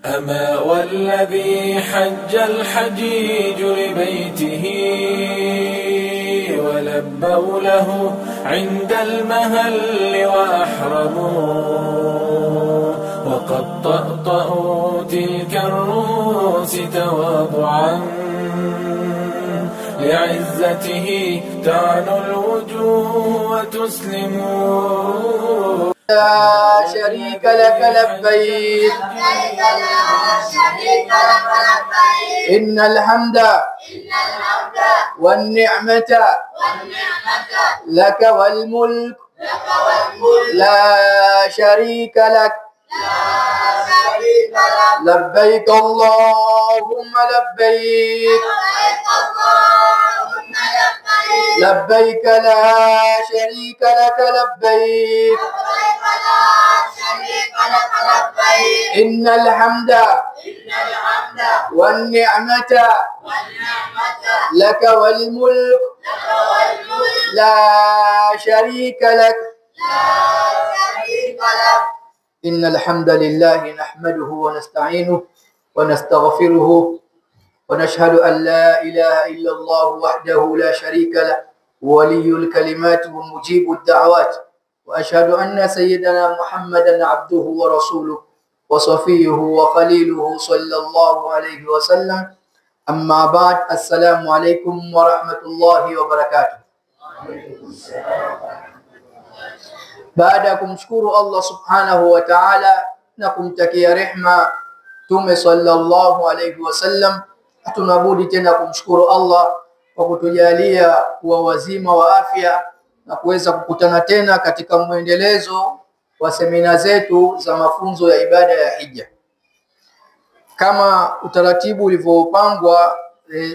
أما والذي حج الحجيج لبيته ولبوا له عند المهل وأحرموا وقد طأطأوا تلك الرؤوس تواضعا لعزته تعنو الوجوه وتسلموا. لا شريك لك لبيك إن الحمد والنعمة لك والملك لا شريك لك لبيك اللهم لبيك لبيك لا شريك لك لبيك إن الحمد والنعمة لك والملك لا شريك لك إن الحمد لله نحمده ونستعينه ونستغفره ونشهد أن لا إله إلا الله وحده لا شريك له ولي الكلمات ومجيب الدعوات وأشهد أن سيدنا محمدا عبده ورسوله وصفيه وخليله صلى الله عليه وسلم. أما بعد، السلام عليكم ورحمة الله وبركاته. Baada ya kumshukuru Allah subhanahu wa ta'ala na kumtakia rehma Mtume sallallahu alayhi wasallam, tunabudi tena kumshukuru Allah kwa kutujalia kuwa wazima wa afya na kuweza kukutana tena katika muendelezo wa semina zetu za mafunzo ya ibada ya hija. Kama utaratibu ulivyopangwa,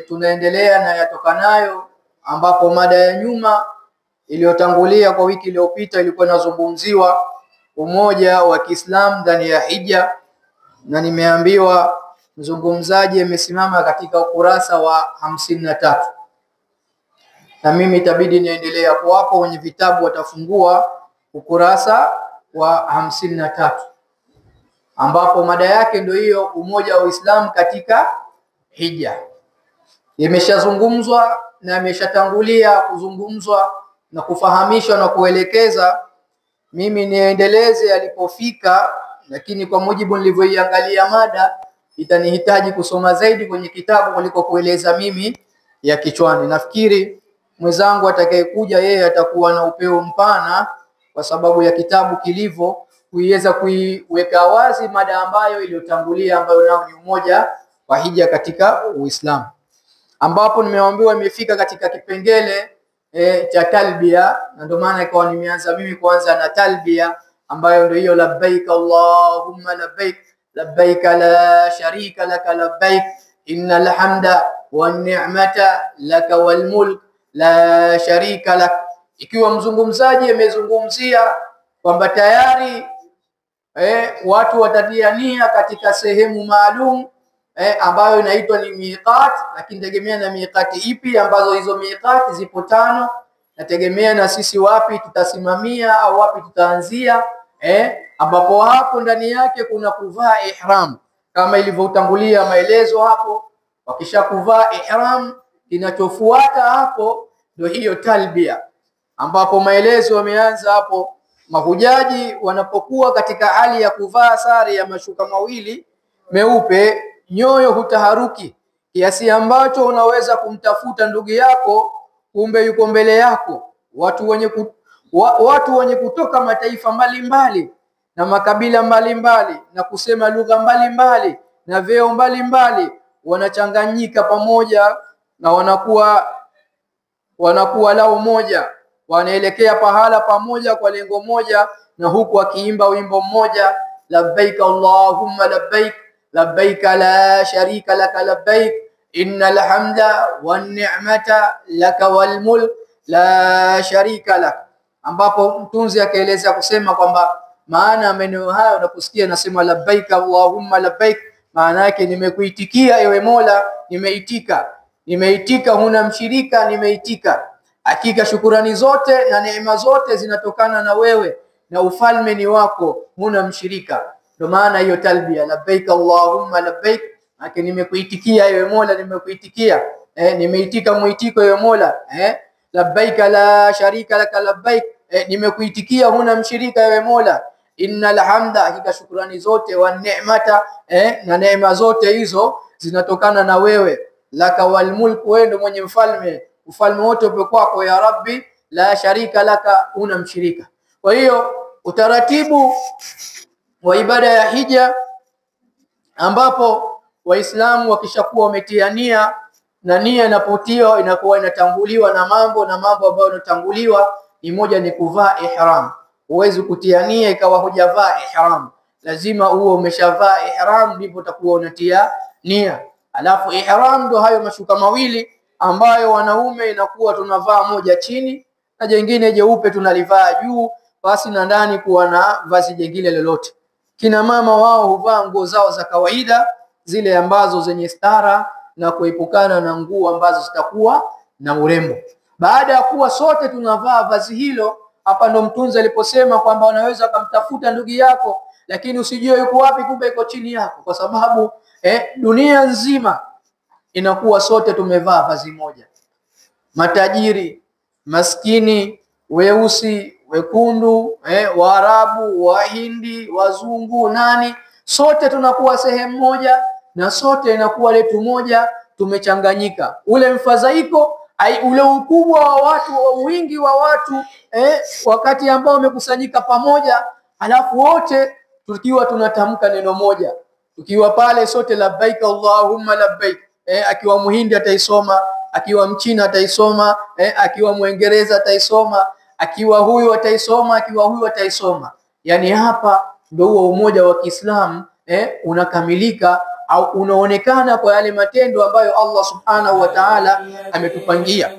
tunaendelea na yatokanayo, ambapo mada ya nyuma iliyotangulia kwa wiki iliyopita ilikuwa inazungumziwa umoja wa Kiislamu ndani ya hija, na nimeambiwa mzungumzaji amesimama katika ukurasa wa 53, na mimi itabidi niendelee hapo hapo. Wenye vitabu watafungua ukurasa wa 53, ambapo mada yake ndio hiyo, umoja wa Uislamu katika hija. Imeshazungumzwa na imeshatangulia kuzungumzwa na kufahamishwa na kuelekeza. Mimi niendeleze alipofika, lakini kwa mujibu nilivyoiangalia mada itanihitaji kusoma zaidi kwenye kitabu kuliko kueleza mimi ya kichwani. Nafikiri mwenzangu atakayekuja yeye atakuwa na upeo mpana kwa sababu ya kitabu kilivyo, kuiweza kuiweka wazi mada ambayo iliyotangulia, ambayo nao ni umoja wa hija katika Uislamu, ambapo nimeambiwa imefika katika kipengele cha talbia, na ndio maana ikawa nimeanza mimi kwanza na talbia, ambayo ndio hiyo labbaik allahumma labbaik labbaik la sharika laka labbaik innal hamda wan ni'mata laka wal mulk la sharika lak. Ikiwa mzungumzaji amezungumzia kwamba tayari watu watatia nia katika sehemu maalum ambayo inaitwa ni miqat, lakini tegemea na miqati ipi, ambazo hizo miqati zipo 5, nategemea na sisi wapi tutasimamia au wapi tutaanzia, ambapo hapo ndani yake kuna kuvaa ihram kama ilivyotangulia maelezo hapo. Wakisha kuvaa ihram, kinachofuata hapo ndio hiyo talbia, ambapo maelezo yameanza hapo. Mahujaji wanapokuwa katika hali ya kuvaa sare ya mashuka mawili meupe, nyoyo hutaharuki kiasi ambacho unaweza kumtafuta ndugu yako kumbe yuko mbele yako. Watu wenye kutoka mataifa mbalimbali na makabila mbalimbali na kusema lugha mbalimbali na vyeo mbalimbali wanachanganyika pamoja na wanakuwa lao moja, wanaelekea pahala pamoja kwa lengo moja, na huku akiimba wimbo mmoja, labbaik allahumma labbaik labbaik la sharika laka labbaik innal hamda wan ni'mata laka wal mulk la sharika lak, ambapo mtunzi akaeleza kusema kwamba maana maneno hayo unaposikia nasema labbaik allahumma labbaik, maana yake nimekuitikia ewe Mola, nimeitika, huna mshirika, nimeitika. Hakika shukurani zote na neema zote zinatokana na wewe, na ufalme ni wako, huna mshirika. Ndio maana hiyo talbia labbaik Allahumma labbaik, lakini nimekuitikia ewe Mola, nimekuitikia nimeitika muitiko ewe Mola. Labbaik la sharika laka labbaik, nimekuitikia huna mshirika ewe Mola. Innal hamda, hakika shukrani zote, wa neemata, na neema zote hizo zinatokana na wewe. Laka wal mulku, wewe ndio mwenye ufalme wote upo kwako ya Rabbi. La sharika laka, huna mshirika. Kwa hiyo utaratibu wa ibada ya hija, ambapo Waislamu wakishakuwa wametia nia, na nia inapotiwa inakuwa inatanguliwa na mambo ambayo yanatanguliwa ni moja, ni kuvaa ihram. Huwezi kutia nia ikawa hujavaa ihram, lazima uwe umeshavaa ihram ndipo utakuwa unatia nia. Alafu ihram ndo hayo mashuka mawili ambayo wanaume inakuwa tunavaa moja chini na jingine jeupe tunalivaa juu, basi na ndani kuwa na vazi jingine lolote. Kina mama wao huvaa nguo zao za kawaida, zile ambazo zenye stara na kuepukana na nguo ambazo zitakuwa na urembo. Baada ya kuwa sote tunavaa vazi hilo, hapa ndo mtunzi aliposema kwamba unaweza kumtafuta ndugu yako lakini usijue yuko wapi, kumbe yuko chini yako, kwa sababu dunia nzima inakuwa sote tumevaa vazi moja. Matajiri, maskini, weusi, wekundu, Waarabu, Wahindi, wazungu, nani, sote tunakuwa sehemu moja na sote inakuwa letu moja, tumechanganyika. Ule mfadhaiko, ule ukubwa wa watu, wingi wa watu, wakati ambao wamekusanyika pamoja, alafu wote tukiwa tunatamka neno moja, tukiwa pale sote labbaik Allahumma labbaik. Akiwa Muhindi ataisoma, akiwa Mchina ataisoma, akiwa Mwingereza ataisoma, akiwa huyu ataisoma, akiwa huyu ataisoma. Yani hapa ndio huo umoja wa Kiislamu unakamilika au unaonekana kwa yale matendo ambayo Allah subhanahu wa ta'ala ametupangia.